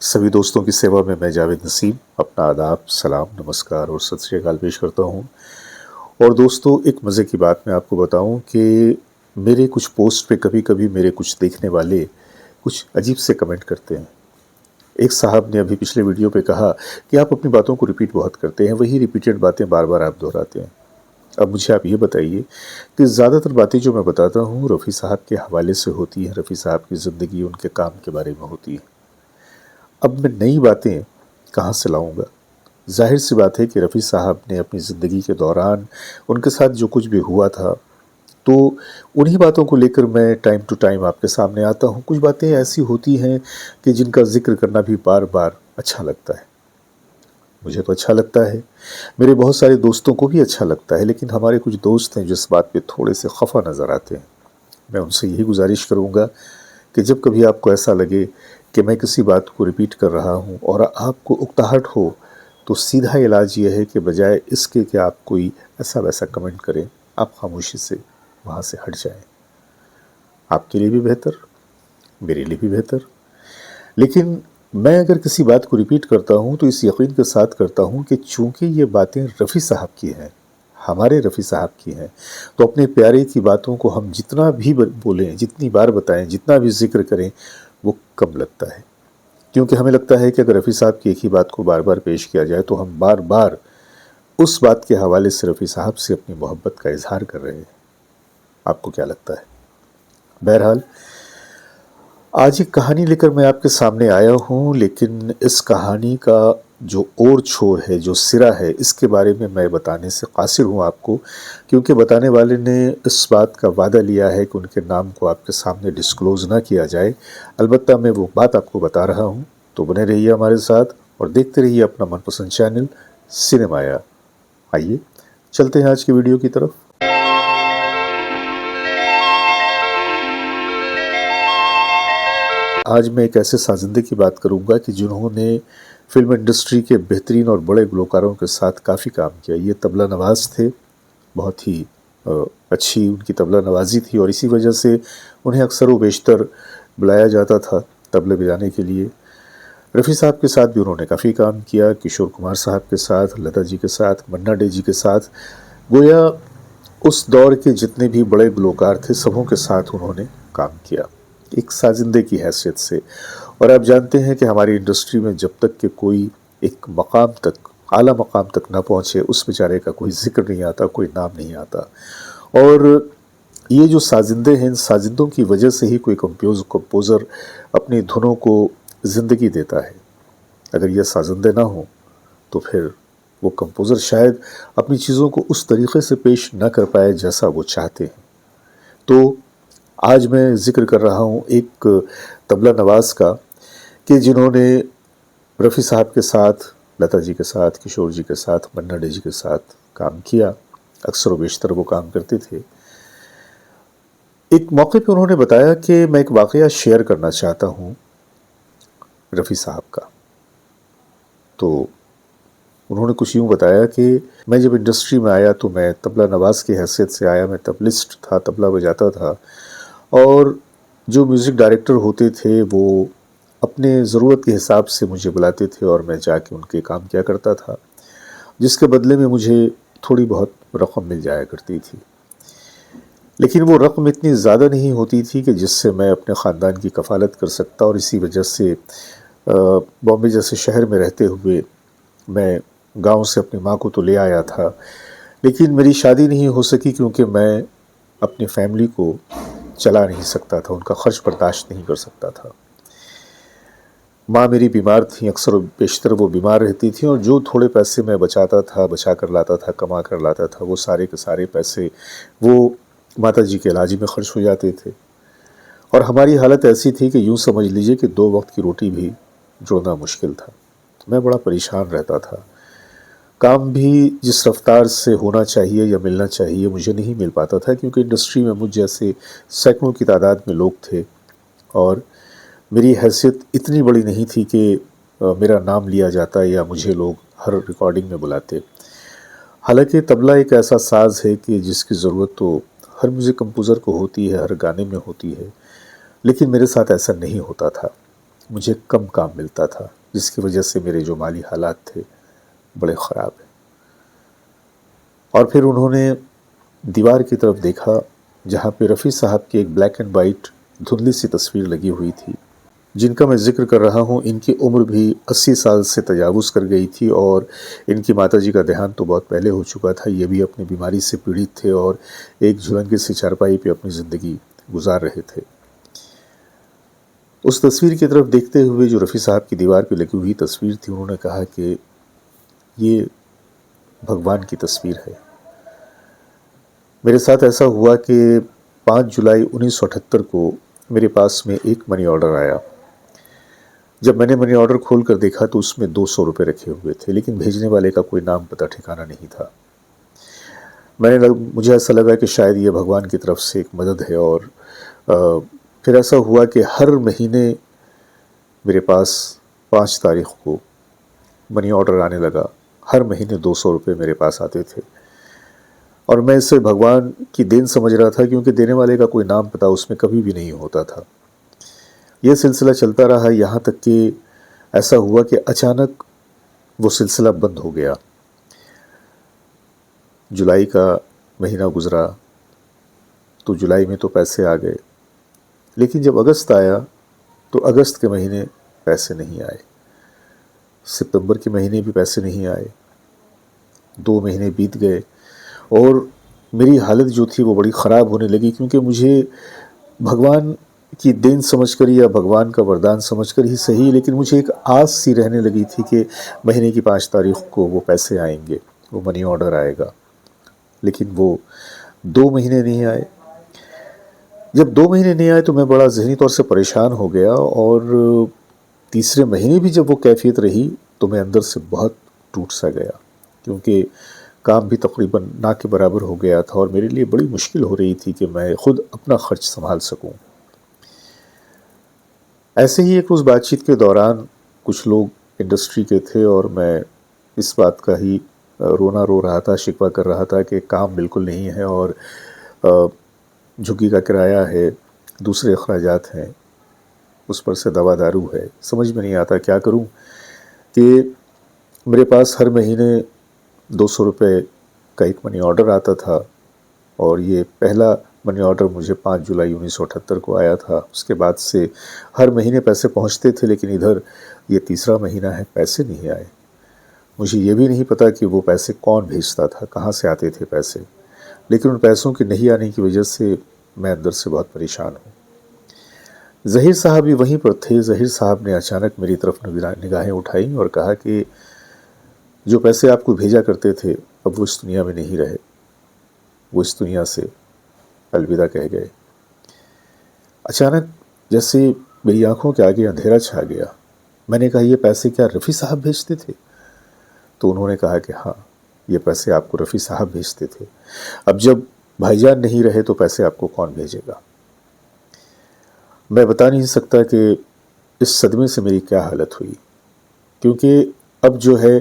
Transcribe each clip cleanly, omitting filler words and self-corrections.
सभी दोस्तों की सेवा में मैं जावेद नसीम अपना आदाब, सलाम, नमस्कार और सत श्री अकाल पेश करता हूँ। और दोस्तों, एक मज़े की बात मैं आपको बताऊँ कि मेरे कुछ पोस्ट पे कभी कभी मेरे कुछ देखने वाले कुछ अजीब से कमेंट करते हैं। एक साहब ने अभी पिछले वीडियो पे कहा कि आप अपनी बातों को रिपीट बहुत करते हैं, वही रिपीटेड बातें बार बार आप दोहराते हैं। अब मुझे आप ये बताइए कि ज़्यादातर बातें जो मैं बताता हूँ रफ़ी साहब के हवाले से होती हैं, रफ़ी साहब की ज़िंदगी, उनके काम के बारे में होती है। अब मैं नई बातें कहाँ से लाऊंगा? ज़ाहिर सी बात है कि रफ़ी साहब ने अपनी ज़िंदगी के दौरान उनके साथ जो कुछ भी हुआ था, तो उन्हीं बातों को लेकर मैं टाइम टू टाइम आपके सामने आता हूँ। कुछ बातें ऐसी होती हैं कि जिनका ज़िक्र करना भी बार बार अच्छा लगता है। मुझे तो अच्छा लगता है, मेरे बहुत सारे दोस्तों को भी अच्छा लगता है, लेकिन हमारे कुछ दोस्त हैं जो इस बात पे थोड़े से खफा नज़र आते हैं। मैं उनसे यही गुजारिश करूँगा कि जब कभी आपको ऐसा लगे कि मैं किसी बात को रिपीट कर रहा हूँ और आपको उकताहट हो, तो सीधा इलाज ये है कि बजाय इसके कि आप कोई ऐसा वैसा कमेंट करें, आप खामोशी से वहाँ से हट जाएं। आपके लिए भी बेहतर, मेरे लिए भी बेहतर। लेकिन मैं अगर किसी बात को रिपीट करता हूँ तो इस यकीन के साथ करता हूँ कि चूँकि ये बातें रफ़ी साहब की हैं, हमारे रफ़ी साहब की हैं, तो अपने प्यारे की बातों को हम जितना भी बोलें, जितनी बार बताएं, जितना भी जिक्र करें, वो कम लगता है। क्योंकि हमें लगता है कि अगर रफ़ी साहब की एक ही बात को बार बार पेश किया जाए तो हम बार बार उस बात के हवाले से रफ़ी साहब से अपनी मोहब्बत का इजहार कर रहे हैं। आपको क्या लगता है? बहरहाल, आज एक कहानी लेकर मैं आपके सामने आया हूँ, लेकिन इस कहानी का जो और छोर है, जो सिरा है, इसके बारे में मैं बताने से कासिर हूँ आपको, क्योंकि बताने वाले ने इस बात का वादा लिया है कि उनके नाम को आपके सामने डिस्क्लोज़ ना किया जाए। अलबत्ता मैं वो बात आपको बता रहा हूँ, तो बने रहिए हमारे साथ और देखते रहिए अपना मनपसंद चैनल सिनेमाया। आइए चलते हैं आज की वीडियो की तरफ। आज मैं एक ऐसे साजिंदे की बात करूंगा कि जिन्होंने फिल्म इंडस्ट्री के बेहतरीन और बड़े गुलकारों के साथ काफ़ी काम किया। ये तबला नवाज़ थे, बहुत ही अच्छी उनकी तबला नवाज़ी थी और इसी वजह से उन्हें अक्सर व बेशतर बुलाया जाता था तबले बजाने के लिए। रफ़ी साहब के साथ भी उन्होंने काफ़ी काम किया, किशोर कुमार साहब के साथ, लता जी के साथ, मन्ना डे जी के साथ। गोया उस दौर के जितने भी बड़े गुलकार थे, सबों के साथ उन्होंने काम किया एक साजिंदे की हैसियत से। और आप जानते हैं कि हमारी इंडस्ट्री में जब तक कि कोई एक मकाम तक, आला मकाम तक ना पहुँचे, उस बेचारे का कोई ज़िक्र नहीं आता, कोई नाम नहीं आता। और ये जो साजिंदे हैं, इन साजिंदों की वजह से ही कोई कंपोज़र अपनी धुनों को ज़िंदगी देता है। अगर ये साजिंदे ना हों तो फिर वो कंपोज़र शायद अपनी चीज़ों को उस तरीक़े से पेश न कर पाए जैसा वो चाहते हैं। तो आज मैं ज़िक्र कर रहा हूँ एक तबला नवाज़ का कि जिन्होंने रफ़ी साहब के साथ, लता जी के साथ, किशोर जी के साथ, मन्ना डे जी के साथ काम किया। अक्सर व बेशतर वो काम करते थे। एक मौके पे उन्होंने बताया कि मैं एक वाक़या शेयर करना चाहता हूँ रफ़ी साहब का। तो उन्होंने कुछ यूँ बताया कि मैं जब इंडस्ट्री में आया तो मैं तबला नवाज़ की हैसियत से आया, मैं तबलिस्ट था, तबला बजाता था। और जो म्यूज़िक डायरेक्टर होते थे वो अपने ज़रूरत के हिसाब से मुझे बुलाते थे और मैं जाके उनके काम किया करता था, जिसके बदले में मुझे थोड़ी बहुत रक़म मिल जाया करती थी। लेकिन वो रक़म इतनी ज़्यादा नहीं होती थी कि जिससे मैं अपने ख़ानदान की कफ़ालत कर सकता, और इसी वजह से बॉम्बे जैसे शहर में रहते हुए मैं गाँव से अपनी माँ को तो ले आया था, लेकिन मेरी शादी नहीं हो सकी क्योंकि मैं अपनी फ़ैमिली को चला नहीं सकता था, उनका ख़र्च बर्दाश्त नहीं कर सकता था। माँ मेरी बीमार थीं, अक्सर बेशतर वो बीमार रहती थीं, और जो थोड़े पैसे मैं बचाता था, बचा कर लाता था, कमा कर लाता था, वो सारे के सारे पैसे वो माता जी के इलाज में ख़र्च हो जाते थे। और हमारी हालत ऐसी थी कि यूँ समझ लीजिए कि 2 वक्त की रोटी भी जोड़ना मुश्किल था। मैं बड़ा परेशान रहता था। काम भी जिस रफ्तार से होना चाहिए या मिलना चाहिए मुझे नहीं मिल पाता था, क्योंकि इंडस्ट्री में मुझ जैसे सैकड़ों की तादाद में लोग थे और मेरी हैसियत इतनी बड़ी नहीं थी कि मेरा नाम लिया जाता या मुझे लोग हर रिकॉर्डिंग में बुलाते। हालांकि तबला एक ऐसा साज़ है कि जिसकी ज़रूरत तो हर म्यूज़िक कंपोज़र को होती है, हर गाने में होती है, लेकिन मेरे साथ ऐसा नहीं होता था। مجھے کم کام ملتا تھا، جس کی وجہ سے میرے جو مالی حالات تھے بڑے خراب ہیں۔ اور پھر انہوں نے دیوار کی طرف دیکھا جہاں پہ رفیع صاحب کی ایک بلیک اینڈ وائٹ دھندلی سی تصویر لگی ہوئی تھی۔ جن کا میں ذکر کر رہا ہوں ان کی عمر بھی 80 سال سے تجاوز کر گئی تھی، اور ان کی ماتا جی کا دیہانت تو بہت پہلے ہو چکا تھا۔ یہ بھی اپنی بیماری سے پیڑت تھے اور ایک جھلنگی سی چارپائی پہ اپنی زندگی گزار رہے تھے۔ اس تصویر کی طرف دیکھتے ہوئے، جو رفیع صاحب کی دیوار پہ لگی ہوئی تصویر تھی، انہوں نے کہا کہ یہ بھگوان کی تصویر ہے۔ میرے ساتھ ایسا ہوا کہ 5 جولائی 1978 کو میرے پاس میں ایک منی آرڈر آیا۔ جب میں نے منی آرڈر کھول کر دیکھا تو اس میں 200 روپے رکھے ہوئے تھے، لیکن بھیجنے والے کا کوئی نام پتہ ٹھکانہ نہیں تھا۔ مجھے ایسا لگا کہ شاید یہ بھگوان کی طرف سے ایک مدد ہے، اور پھر ایسا ہوا کہ ہر مہینے میرے پاس 5 تاریخ کو منی آرڈر آنے لگا۔ ہر مہینے 200 روپے میرے پاس آتے تھے، اور میں اسے بھگوان کی دین سمجھ رہا تھا، کیونکہ دینے والے کا کوئی نام پتہ اس میں کبھی بھی نہیں ہوتا تھا۔ یہ سلسلہ چلتا رہا، یہاں تک کہ ایسا ہوا کہ اچانک وہ سلسلہ بند ہو گیا۔ جولائی کا مہینہ گزرا تو جولائی میں تو پیسے آ گئے، لیکن جب اگست آیا تو اگست کے مہینے پیسے نہیں آئے، ستمبر کے مہینے بھی پیسے نہیں آئے۔ 2 مہینے بیت گئے اور میری حالت جو تھی وہ بڑی خراب ہونے لگی، کیونکہ مجھے بھگوان کی دین سمجھ کر یا بھگوان کا وردان سمجھ کر ہی صحیح، لیکن مجھے ایک آس سی رہنے لگی تھی کہ مہینے کی 5 تاریخ کو وہ پیسے آئیں گے، وہ منی آرڈر آئے گا، لیکن وہ 2 مہینے نہیں آئے۔ جب 2 مہینے نہیں آئے تو میں بڑا ذہنی طور سے پریشان ہو گیا، اور تیسرے مہینے بھی جب وہ کیفیت رہی تو میں اندر سے بہت ٹوٹ سا گیا، کیونکہ کام بھی تقریباً نہ کے برابر ہو گیا تھا، اور میرے لیے بڑی مشکل ہو رہی تھی کہ میں خود اپنا خرچ سنبھال سکوں۔ ایسے ہی ایک روز بات چیت کے دوران کچھ لوگ انڈسٹری کے تھے، اور میں اس بات کا ہی رونا رو رہا تھا، شکوہ کر رہا تھا کہ کام بالکل نہیں ہے، اور جھگی کا کرایہ ہے، دوسرے اخراجات ہیں، اس پر سے دوا دارو ہے، سمجھ میں نہیں آتا کیا کروں۔ کہ میرے پاس ہر مہینے 200 روپے کا ایک منی آرڈر آتا تھا، اور یہ پہلا منی آرڈر مجھے 5 جولائی 1978 کو آیا تھا۔ اس کے بعد سے ہر مہینے پیسے پہنچتے تھے، لیکن ادھر یہ تیسرا مہینہ ہے، پیسے نہیں آئے۔ مجھے یہ بھی نہیں پتا کہ وہ پیسے کون بھیجتا تھا، کہاں سے آتے تھے پیسے، لیکن ان پیسوں کے نہیں آنے کی وجہ سے میں اندر سے بہت پریشان ہوں۔ ظہیر صاحب بھی وہیں پر تھے۔ ظہیر صاحب نے اچانک میری طرف نگاہیں اٹھائیں اور کہا کہ جو پیسے آپ کو بھیجا کرتے تھے اب وہ اس دنیا میں نہیں رہے، وہ اس دنیا سے الوداع کہہ گئے۔ اچانک جیسے میری آنکھوں کے آگے اندھیرا چھا گیا۔ میں نے کہا یہ پیسے کیا رفیع صاحب بھیجتے تھے؟ تو انہوں نے کہا کہ ہاں، یہ پیسے آپ کو رفیع صاحب بھیجتے تھے۔ اب جب بھائی جان نہیں رہے تو پیسے آپ کو کون بھیجے گا؟ میں بتا نہیں سکتا کہ اس صدمے سے میری کیا حالت ہوئی، کیونکہ اب جو ہے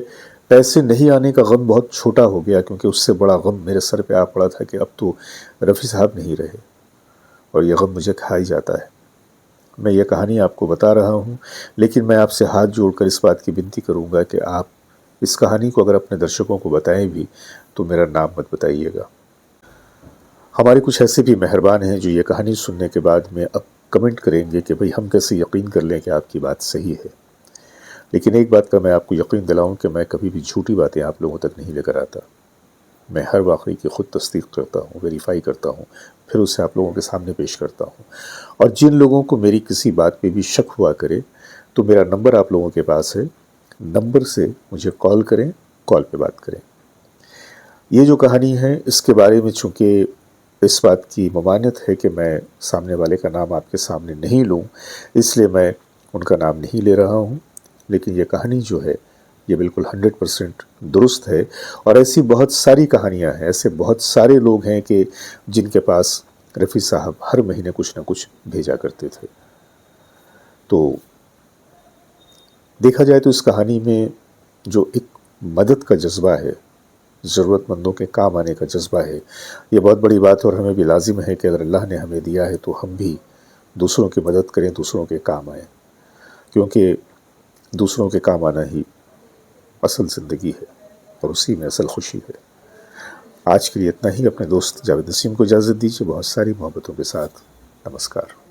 پیسے نہیں آنے کا غم بہت چھوٹا ہو گیا، کیونکہ اس سے بڑا غم میرے سر پہ آ پڑا تھا کہ اب تو رفیع صاحب نہیں رہے، اور یہ غم مجھے کھا ہی جاتا ہے۔ میں یہ کہانی آپ کو بتا رہا ہوں، لیکن میں آپ سے ہاتھ جوڑ کر اس بات کی بنتی کروں گا کہ آپ اس کہانی کو اگر اپنے درشکوں کو بتائیں بھی تو میرا نام مت بتائیے گا۔ ہمارے کچھ ایسے بھی مہربان ہیں جو یہ کہانی سننے کے بعد میں اب کمنٹ کریں گے کہ بھئی ہم کیسے یقین کر لیں کہ آپ کی بات صحیح ہے۔ لیکن ایک بات کا میں آپ کو یقین دلاؤں کہ میں کبھی بھی جھوٹی باتیں آپ لوگوں تک نہیں لے کر آتا۔ میں ہر واقعے کی خود تصدیق کرتا ہوں، ویریفائی کرتا ہوں، پھر اسے آپ لوگوں کے سامنے پیش کرتا ہوں۔ اور جن لوگوں کو میری کسی بات پہ بھی شک ہوا کرے تو میرا نمبر آپ لوگوں کے پاس ہے، نمبر سے مجھے کال کریں، کال پہ بات کریں۔ یہ جو کہانی ہے اس کے بارے میں چونکہ اس بات کی ممانعت ہے کہ میں سامنے والے کا نام آپ کے سامنے نہیں لوں، اس لیے میں ان کا نام نہیں لے رہا ہوں، لیکن یہ کہانی جو ہے یہ بالکل 100% درست ہے۔ اور ایسی بہت ساری کہانیاں ہیں، ایسے بہت سارے لوگ ہیں کہ جن کے پاس رفیع صاحب ہر مہینے کچھ نہ کچھ بھیجا کرتے تھے۔ تو دیکھا جائے تو اس کہانی میں جو ایک مدد کا جذبہ ہے، ضرورت مندوں کے کام آنے کا جذبہ ہے، یہ بہت بڑی بات ہے، اور ہمیں بھی لازم ہے کہ اگر اللہ نے ہمیں دیا ہے تو ہم بھی دوسروں کی مدد کریں، دوسروں کے کام آئیں، کیونکہ دوسروں کے کام آنا ہی اصل زندگی ہے اور اسی میں اصل خوشی ہے۔ آج کے لیے اتنا ہی۔ اپنے دوست جاوید نسیم کو اجازت دیجیے، بہت ساری محبتوں کے ساتھ۔ نمسکار۔